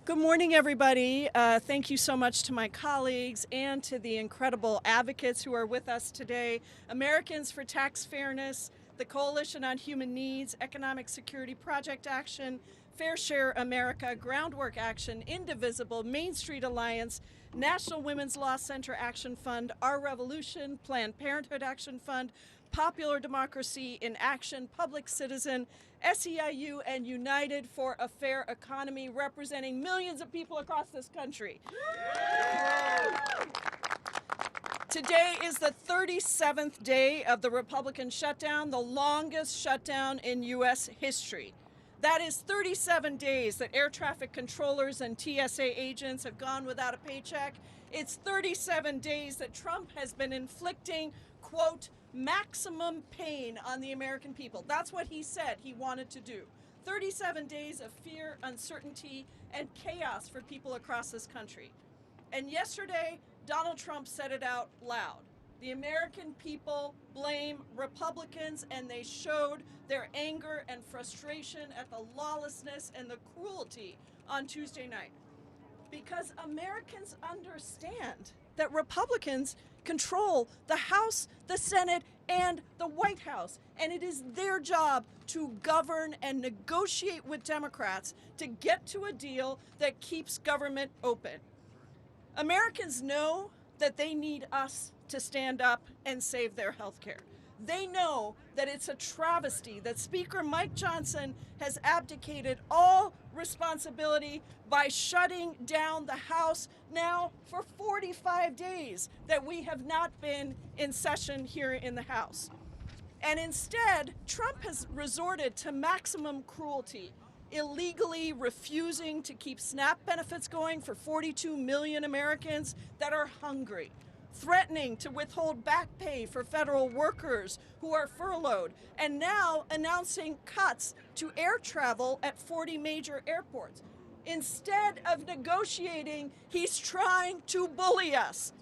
Good morning, everybody. Thank you so much to my colleagues and to the incredible advocates who are with us today. Americans for Tax Fairness, the Coalition on Human Needs, Economic Security Project Action, Fair Share America, Groundwork Action, Indivisible, Main Street Alliance, National Women's Law Center Action Fund, Our Revolution, Planned Parenthood Action Fund, Popular Democracy in Action, Public Citizen, SEIU, and United for a Fair Economy, representing millions of people across this country. Today is the 37th day of the Republican shutdown, the longest shutdown in U.S. history. That is 37 days that air traffic controllers and TSA agents have gone without a paycheck. It's 37 days that Trump has been inflicting, quote, maximum pain on the American people. That's what he said he wanted to do. 37 days of fear, uncertainty, and chaos for people across this country. And yesterday, Donald Trump said it out loud. The American people blame Republicans, and they showed their anger and frustration at the lawlessness and the cruelty on Tuesday night. Because Americans understand that Republicans control the House, the Senate, and the White House. And it is their job to govern and negotiate with Democrats to get to a deal that keeps government open. Americans know that they need us to stand up and save their health care. They know that it's a travesty that Speaker Mike Johnson has abdicated all responsibility by shutting down the House now for 45 days that we have not been in session here in the House. And instead, Trump has resorted to maximum cruelty, illegally refusing to keep SNAP benefits going for 42 million Americans that are hungry, threatening to withhold back pay for federal workers who are furloughed, and now announcing cuts to air travel at 40 major airports. Instead of negotiating, he's trying to bully us.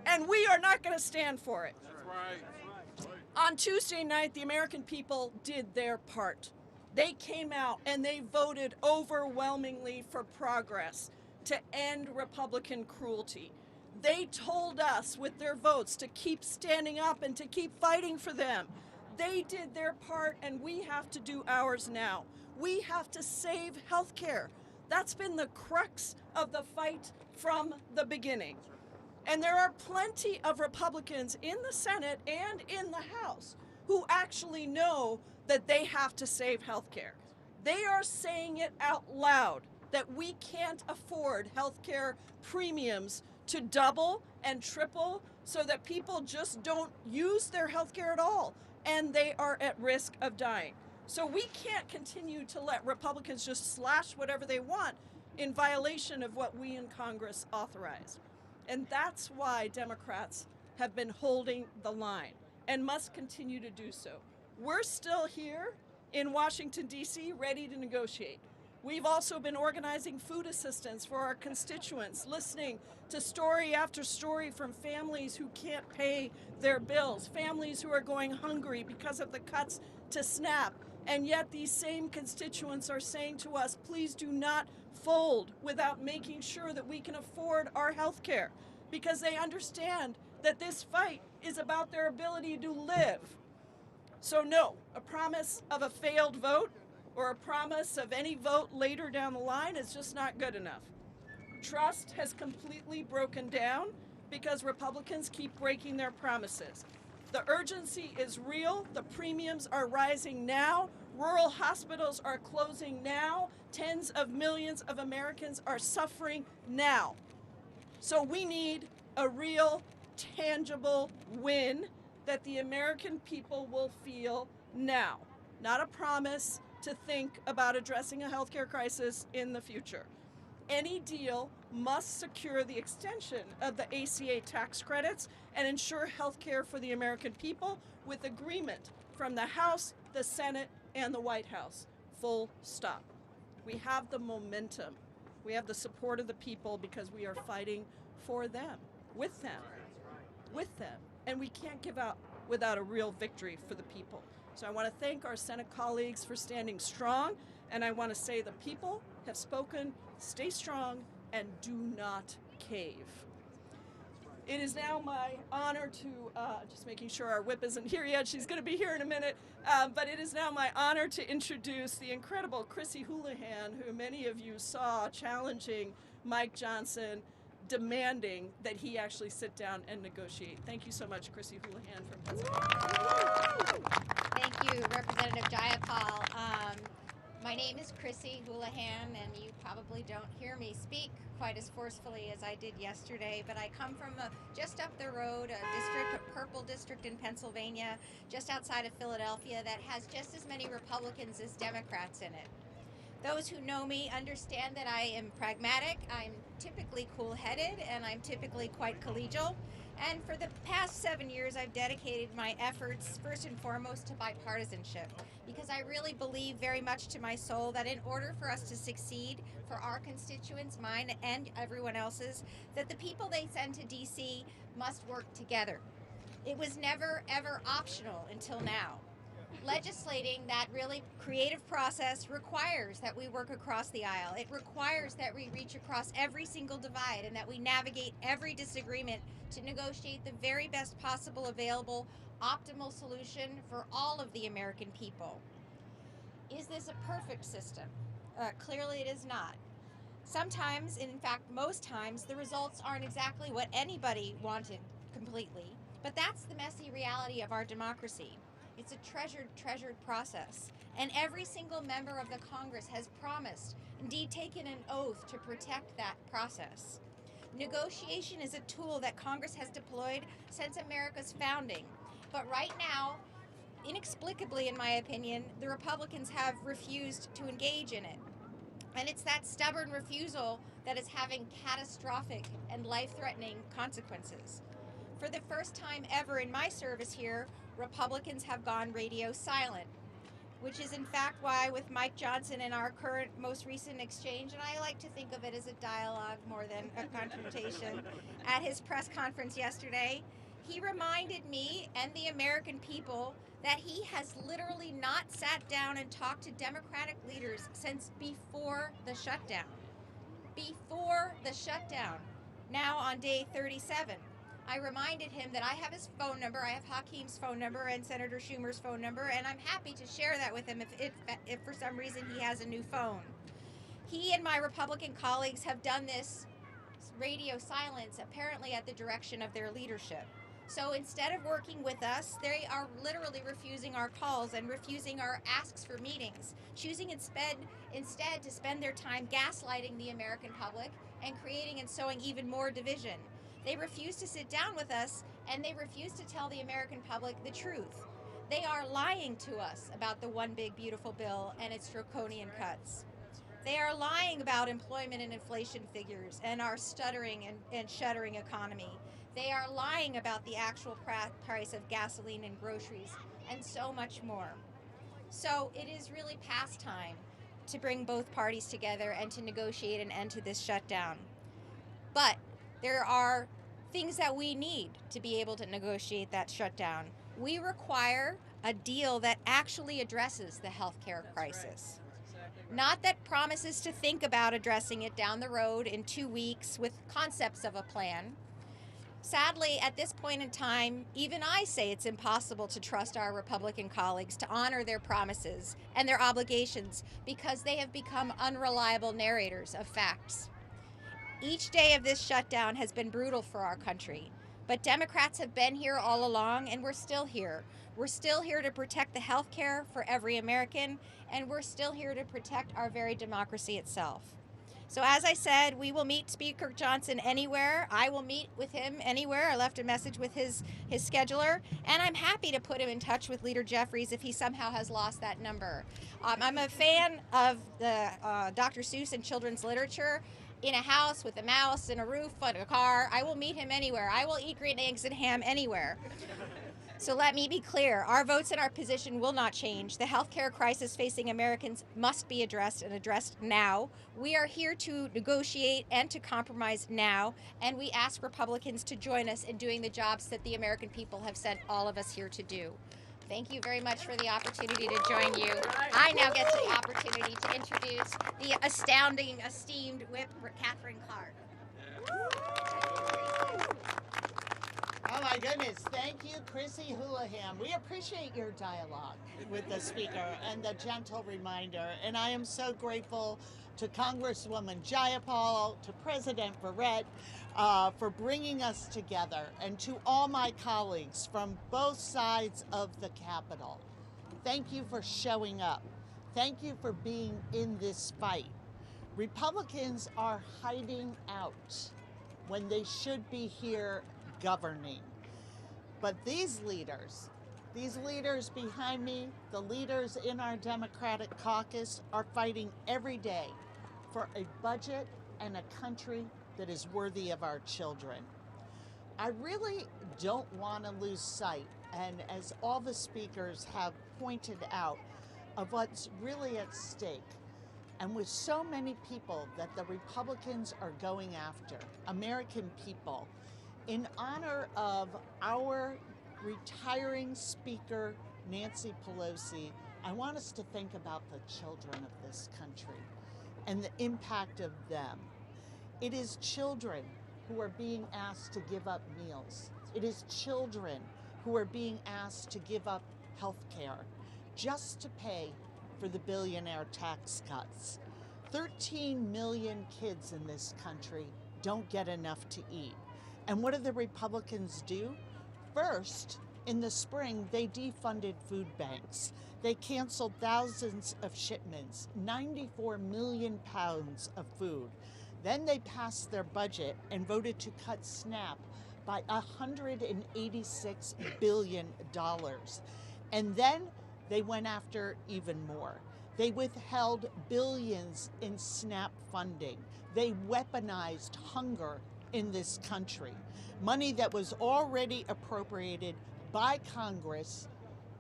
And we are not going to stand for it. That's right. On Tuesday night, the American people did their part. They came out and they voted overwhelmingly for progress to end Republican cruelty. They told us with their votes to keep standing up and to keep fighting for them. They did their part, and we have to do ours now. We have to save health care. That's been the crux of the fight from the beginning. And there are plenty of Republicans in the Senate and in the House who actually know that they have to save health care. They are saying it out loud that we can't afford health care premiums to double and triple so that people just don't use their health care at all, and they are at risk of dying. So we can't continue to let Republicans just slash whatever they want in violation of what we in Congress authorized. And that's why Democrats have been holding the line and must continue to do so. We're still here in Washington, D.C., ready to negotiate. We've also been organizing food assistance for our constituents, listening to story after story from families who can't pay their bills, families who are going hungry because of the cuts to SNAP. And yet these same constituents are saying to us, please do not fold without making sure that we can afford our health care, because they understand that this fight is about their ability to live. So no, a promise of a failed vote or a promise of any vote later down the line is just not good enough. Trust has completely broken down because Republicans keep breaking their promises. The urgency is real. The premiums are rising now. Rural hospitals are closing now. Tens of millions of Americans are suffering now. So we need a real, tangible win that the American people will feel now, not a promise to think about addressing a healthcare crisis in the future. Any deal must secure the extension of the ACA tax credits and ensure health care for the American people with agreement from the House, the Senate, and the White House. Full stop. We have the momentum. We have the support of the people because we are fighting for them, with them, and we can't give up without a real victory for the people. So I want to thank our Senate colleagues for standing strong, and I want to say the people have spoken. Stay strong and do not cave. It is now my honor to, just making sure our whip isn't here yet, she's going to be here in a minute, but it is now my honor to introduce the incredible Chrissy Houlahan, who many of you saw challenging Mike Johnson, demanding that he actually sit down and negotiate. Thank you so much, Chrissy Houlahan from Pennsylvania. Thank you, Representative Jayapal. My name is Chrissy Houlahan, and you probably don't hear me speak quite as forcefully as I did yesterday, but I come from just up the road, a purple district in Pennsylvania, just outside of Philadelphia, that has just as many Republicans as Democrats in it. Those who know me understand that I am pragmatic, I'm typically cool-headed, and I'm typically quite collegial. And for the past 7 years, I've dedicated my efforts first and foremost to bipartisanship, because I really believe very much to my soul that in order for us to succeed for our constituents, mine and everyone else's, that the people they send to DC must work together. It was never, ever optional until now. Legislating that really creative process requires that we work across the aisle. It requires that we reach across every single divide and that we navigate every disagreement to negotiate the very best possible available optimal solution for all of the American people. Is this a perfect system? Clearly it is not. Sometimes, in fact most times, the results aren't exactly what anybody wanted completely, but that's the messy reality of our democracy. It's a treasured process, and every single member of the Congress has promised, indeed taken an oath, to protect that process. Negotiation is a tool that Congress has deployed since America's founding, but right now, inexplicably in my opinion, the Republicans have refused to engage in it. And it's that stubborn refusal that is having catastrophic and life-threatening consequences. For the first time ever in my service here, Republicans have gone radio silent, which is in fact why with Mike Johnson in our current most recent exchange, and I like to think of it as a dialogue more than a confrontation, at his press conference yesterday, he reminded me and the American people that he has literally not sat down and talked to Democratic leaders since before the shutdown. Before the shutdown, now on day 37. I reminded him that I have his phone number, I have Hakeem's phone number and Senator Schumer's phone number, and I'm happy to share that with him if for some reason he has a new phone. He and my Republican colleagues have done this radio silence apparently at the direction of their leadership. So instead of working with us, they are literally refusing our calls and refusing our asks for meetings, choosing instead to spend their time gaslighting the American public and creating and sowing even more division. They refuse to sit down with us, and they refuse to tell the American public the truth. They are lying to us about the One Big Beautiful Bill and its draconian cuts. They are lying about employment and inflation figures and our stuttering and shuddering economy. They are lying about the actual price of gasoline and groceries and so much more. So it is really past time to bring both parties together and to negotiate an end to this shutdown. But there are things that we need to be able to negotiate that shutdown. We require a deal that actually addresses the healthcare crisis. Not that promises to think about addressing it down the road in 2 weeks with concepts of a plan. Sadly, at this point in time, even I say it's impossible to trust our Republican colleagues to honor their promises and their obligations because they have become unreliable narrators of facts. Each day of this shutdown has been brutal for our country, but Democrats have been here all along, and we're still here. We're still here to protect the health care for every American, and we're still here to protect our very democracy itself. So as I said, we will meet Speaker Johnson anywhere. I will meet with him anywhere. I left a message with his scheduler, and I'm happy to put him in touch with Leader Jeffries if he somehow has lost that number. I'm a fan of the Dr. Seuss and children's literature. In a house with a mouse and a roof and a car, I will meet him anywhere. I will eat green eggs and ham anywhere. So let me be clear, our votes and our position will not change. The healthcare crisis facing Americans must be addressed and addressed now. We are here to negotiate and to compromise now, and we ask Republicans to join us in doing the jobs that the American people have sent all of us here to do. Thank you very much for the opportunity to join you. I now get the opportunity to introduce the astounding, esteemed Whip, Catherine Clark. Oh my goodness, thank you, Chrissy Houlahan. We appreciate your dialogue with the speaker and the gentle reminder. And I am so grateful to Congresswoman Jayapal, to President Verrett, for bringing us together, and to all my colleagues from both sides of the Capitol. Thank you for showing up. Thank you for being in this fight. Republicans are hiding out when they should be here governing. But these leaders behind me, the leaders in our Democratic caucus, are fighting every day for a budget and a country that is worthy of our children. I really don't want to lose sight, and as all the speakers have pointed out, of what's really at stake. And with so many people that the Republicans are going after, American people, in honor of our retiring Speaker, Nancy Pelosi, I want us to think about the children of this country and the impact of them. It is children who are being asked to give up meals. It is children who are being asked to give up health care just to pay for the billionaire tax cuts. 13 million kids in this country don't get enough to eat. And what do the Republicans do? First, in the spring, they defunded food banks. They canceled thousands of shipments, 94 million pounds of food. Then they passed their budget and voted to cut SNAP by $186 billion. And then they went after even more. They withheld billions in SNAP funding. They weaponized hunger in this country. Money that was already appropriated by Congress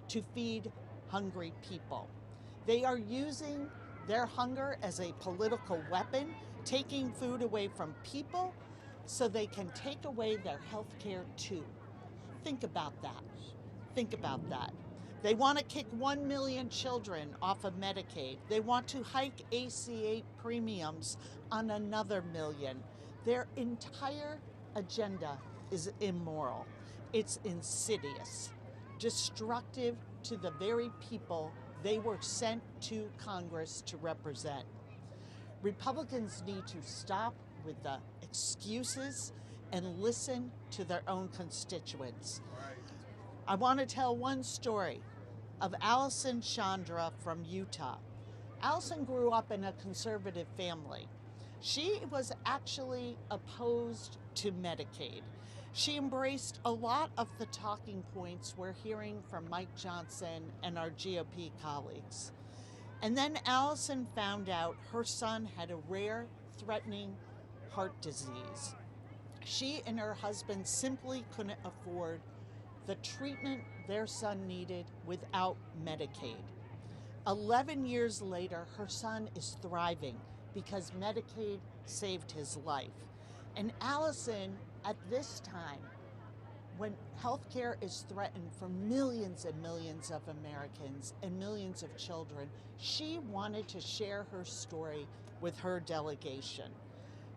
to feed hungry people. They are using their hunger as a political weapon, taking food away from people so they can take away their health care too. Think about that. Think about that. They want to kick 1 million children off of Medicaid. They want to hike ACA premiums on another million. Their entire agenda is immoral. It's insidious, destructive to the very people they were sent to Congress to represent. Republicans need to stop with the excuses and listen to their own constituents. I want to tell one story of Allison Chandra from Utah. Allison grew up in a conservative family. She was actually opposed to Medicaid. She embraced a lot of the talking points we're hearing from Mike Johnson and our GOP colleagues. And then Allison found out her son had a rare, threatening heart disease. She and her husband simply couldn't afford the treatment their son needed without Medicaid. 11 years later, her son is thriving because Medicaid saved his life. And Allison, at this time, when healthcare is threatened for millions and millions of Americans and millions of children, she wanted to share her story with her delegation.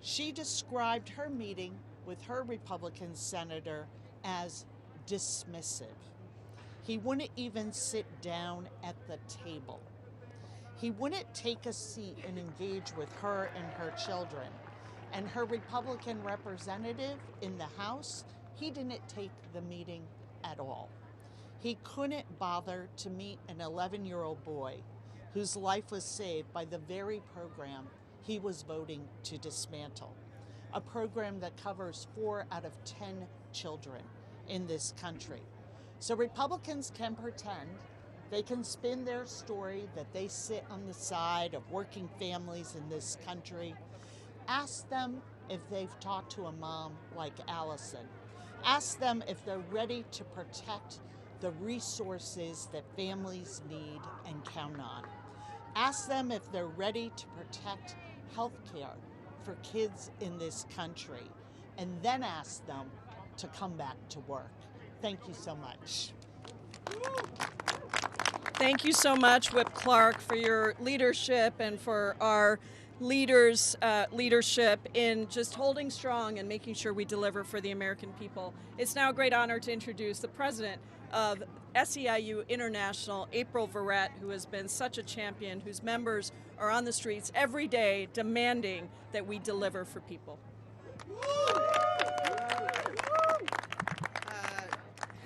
She described her meeting with her Republican senator as dismissive. He wouldn't even sit down at the table. He wouldn't take a seat and engage with her and her children. And her Republican representative in the House, he didn't take the meeting at all. He couldn't bother to meet an 11-year-old boy whose life was saved by the very program he was voting to dismantle, a program that covers 4 out of 10 children in this country. So Republicans can pretend, they can spin their story that they sit on the side of working families in this country. Ask them if they've talked to a mom like Allison. Ask them if they're ready to protect the resources that families need and count on. Ask them if they're ready to protect health care for kids in this country. And then ask them to come back to work. Thank you so much. Thank you so much, Whip Clark, for your leadership and for our leaders' leadership in just holding strong and making sure we deliver for the American people. It's now a great honor to introduce the president of SEIU International, April Verrett, who has been such a champion, whose members are on the streets every day demanding that we deliver for people.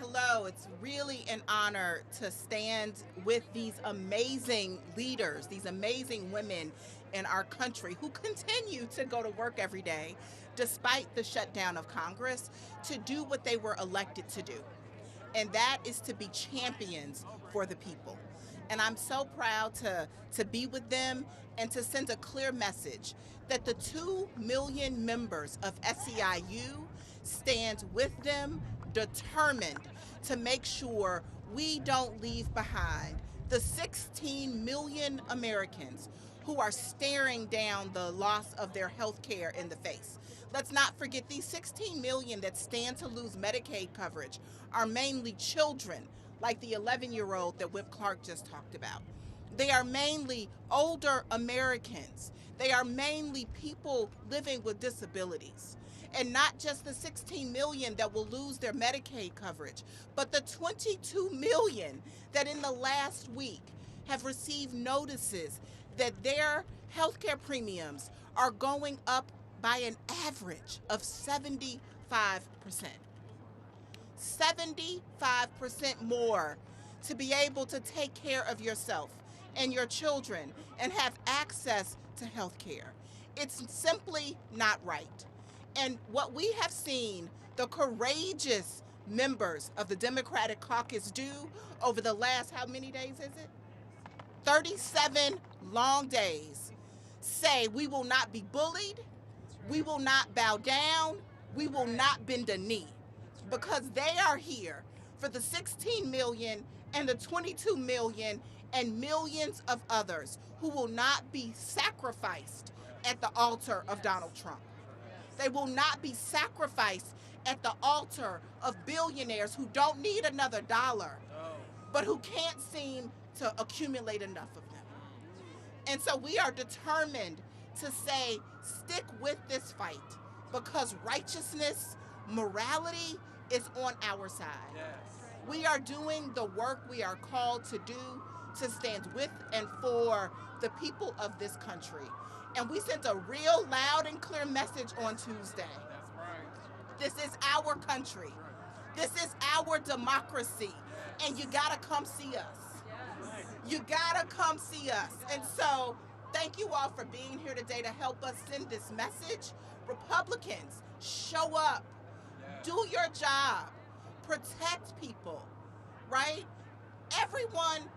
Hello, it's really an honor to stand with these amazing leaders, these amazing women in our country who continue to go to work every day despite the shutdown of Congress to do what they were elected to do. And that is to be champions for the people. And I'm so proud to be with them and to send a clear message that the 2 million members of SEIU stand with them, determined to make sure we don't leave behind the 16 million Americans who are staring down the loss of their health care in the face. Let's not forget these 16 million that stand to lose Medicaid coverage are mainly children, like the 11-year-old that Whip Clark just talked about. They are mainly older Americans. They are mainly people living with disabilities. And not just the 16 million that will lose their Medicaid coverage, but the 22 million that in the last week have received notices that their healthcare premiums are going up by an average of 75%. 75% more to be able to take care of yourself and your children and have access to health care. It's simply not right. And what we have seen the courageous members of the Democratic caucus do over the last, how many days is it? 37 long days, say we will not be bullied, we will not bow down, we will not bend a knee, because they are here for the 16 million and the 22 million and millions of others who will not be sacrificed at the altar of Donald Trump. They will not be sacrificed at the altar of billionaires who don't need another dollar, but who can't seem to accumulate enough of them. And so we are determined to say, stick with this fight, because righteousness, morality is on our side. Yes. We are doing the work we are called to do to stand with and for the people of this country. And we sent a real loud and clear message on Tuesday. That's right. This is our country. This is our democracy. And you gotta come see us. You gotta come see us. And so thank you all for being here today to help us send this message. Republicans, show up. Do your job. Protect people, right? Everyone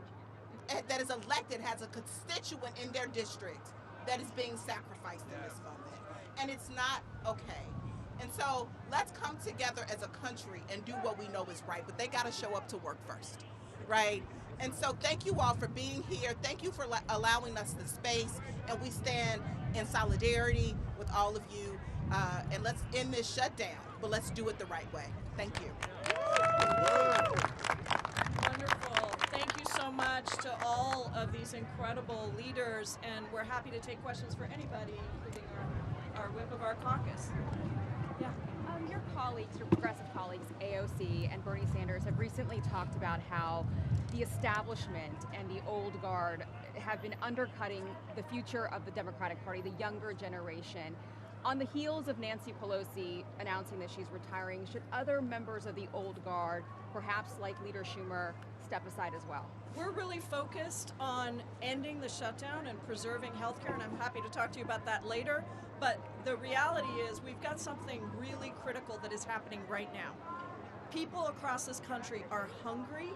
that is elected has a constituent in their district that is being sacrificed in this moment. And it's not okay. And so let's come together as a country and do what we know is right, but they got to show up to work first, right? And so thank you all for being here. Thank you for allowing us the space, and we stand in solidarity with all of you. And let's end this shutdown, but let's do it the right way. Thank you. Wonderful. Thank you so much to all of these incredible leaders, and we're happy to take questions for anybody, including our whip of our caucus. Yeah. Your colleagues, your progressive colleagues, AOC and Bernie Sanders, have recently talked about how the establishment and the old guard have been undercutting the future of the Democratic Party, the younger generation. On the heels of Nancy Pelosi announcing that she's retiring, should other members of the old guard, perhaps like Leader Schumer, step aside as well? We're really focused on ending the shutdown and preserving healthcare, and I'm happy to talk to you about that later. But the reality is we've got something really critical that is happening right now. People across this country are hungry,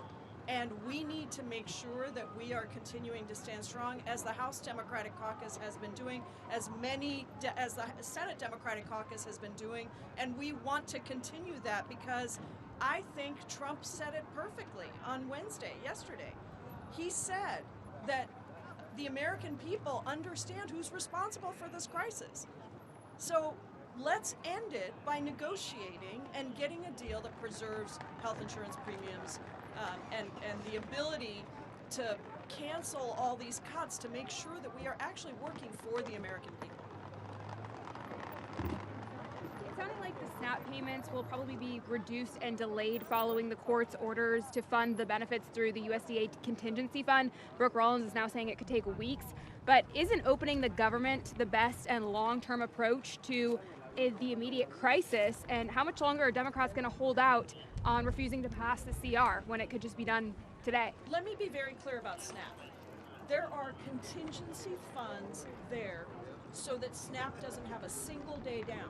and we need to make sure that we are continuing to stand strong, as the House Democratic Caucus has been doing, as the Senate Democratic Caucus has been doing, and we want to continue that, because I think Trump said it perfectly on yesterday. He said that the American people understand who's responsible for this crisis. So let's end it by negotiating and getting a deal that preserves health insurance premiums and the ability to cancel all these cuts to make sure that we are actually working for the American people. It sounded like the SNAP payments will probably be reduced and delayed following the court's orders to fund the benefits through the USDA contingency fund. Brooke Rollins is now saying it could take weeks. But isn't opening the government the best and long-term approach to the immediate crisis? And how much longer are Democrats going to hold out on refusing to pass the CR when it could just be done today? Let me be very clear about SNAP. There are contingency funds there so that SNAP doesn't have a single day down.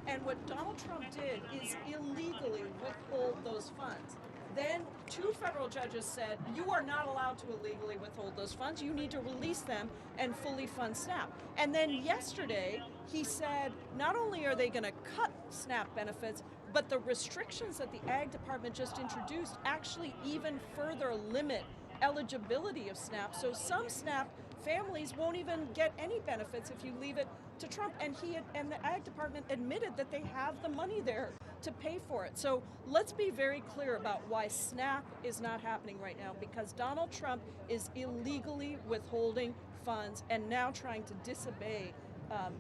And what Donald Trump did is illegally withhold those funds. Then 2 federal judges said, you are not allowed to illegally withhold those funds. You need to release them and fully fund SNAP. And then yesterday, he said, not only are they going to cut SNAP benefits, but the restrictions that the Ag Department just introduced actually even further limit eligibility of SNAP. So some SNAP families won't even get any benefits if you leave it to Trump. And the Ag Department admitted that they have the money there to pay for it. So let's be very clear about why SNAP is not happening right now, because Donald Trump is illegally withholding funds and now trying to disobey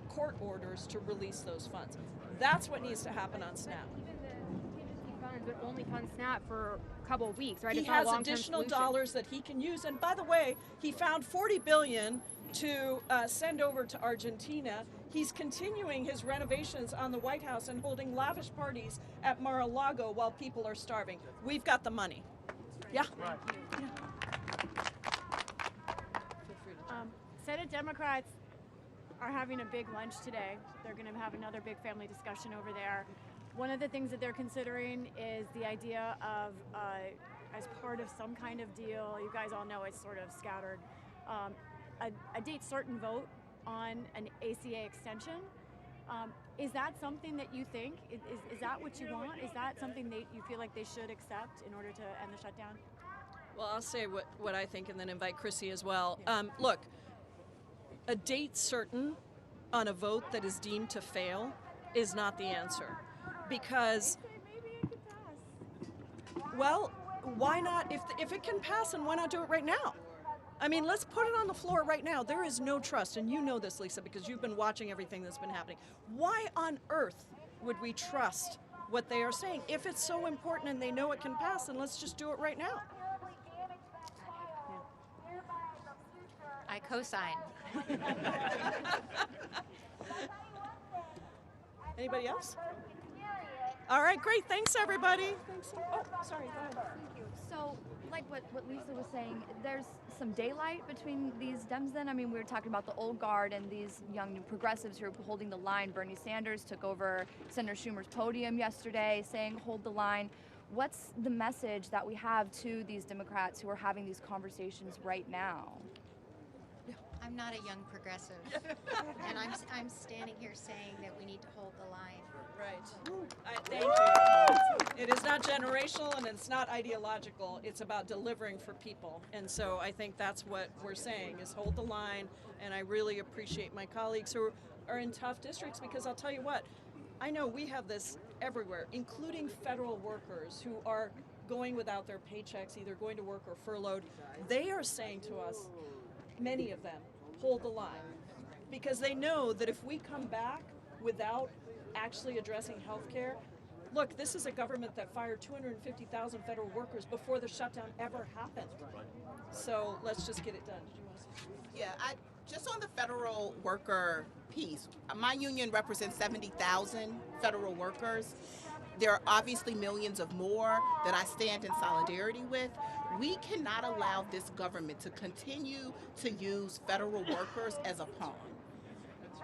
court orders to release those funds. That's what needs to happen on SNAP. Even the contingency funds would only fund SNAP for a couple of weeks, right? He It's not a has long-term additional solution. dollars that he can use. And by the way, he found $40 billion to send over to Argentina. He's continuing his renovations on the White House and holding lavish parties at Mar-a-Lago while people are starving. We've got the money. Yeah? Thank you. Senate Democrats are having a big lunch today. They're going to have another big family discussion over there. One of the things that they're considering is the idea of, as part of some kind of deal, you guys all know it's sort of scattered, a date certain vote on an ACA extension. Is that something that you think? Is that what you want? Is that something that you feel like they should accept in order to end the shutdown? Well, I'll say what I think and then invite Chrissy as well. Look, a date certain on a vote that is deemed to fail is not the answer. Because, Maybe it could pass. well, why not? If it can pass, then why not do it right now? I mean, let's put it on the floor right now. There is no trust, and you know this, Lisa, because you've been watching everything that's been happening. Why on earth would we trust what they are saying? If it's so important and they know it can pass, then let's just do it right now. I co-sign. Anybody else? All right, great. Thanks, everybody. Thanks. Oh, sorry. Go ahead. Thank you. So, like what Lisa was saying, there's some daylight between these Dems then? I mean, we were talking about the old guard and these young new progressives who are holding the line. Bernie Sanders took over Senator Schumer's podium yesterday saying, hold the line. What's the message that we have to these Democrats who are having these conversations right now? I'm not a young progressive, and I'm standing here saying that we need to hold the line. Right. Thank you. It is not generational and it's not ideological. It's about delivering for people. And so I think that's what we're saying is hold the line. And I really appreciate my colleagues who are in tough districts, because I'll tell you what, I know we have this everywhere, including federal workers who are going without their paychecks, either going to work or furloughed. They are saying to us, many of them, hold the line, because they know that if we come back without actually addressing health care, look, this is a government that fired 250,000 federal workers before the shutdown ever happened. So let's just get it done. Did you want to say? Yeah, just on the federal worker piece, my union represents 70,000 federal workers. There are obviously millions of more that I stand in solidarity with. We cannot allow this government to continue to use federal workers as a pawn.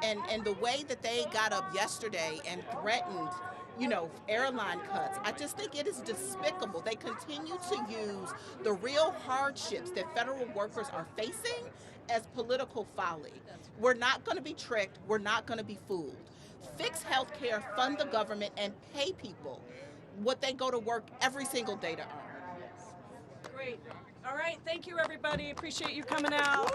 And the way that they got up yesterday and threatened, airline cuts, I just think it is despicable. They continue to use the real hardships that federal workers are facing as political folly. We're not going to be tricked. We're not going to be fooled. Fix health care, fund the government, and pay people what they go to work every single day to earn. Great. All right. Thank you, everybody. Appreciate you coming out.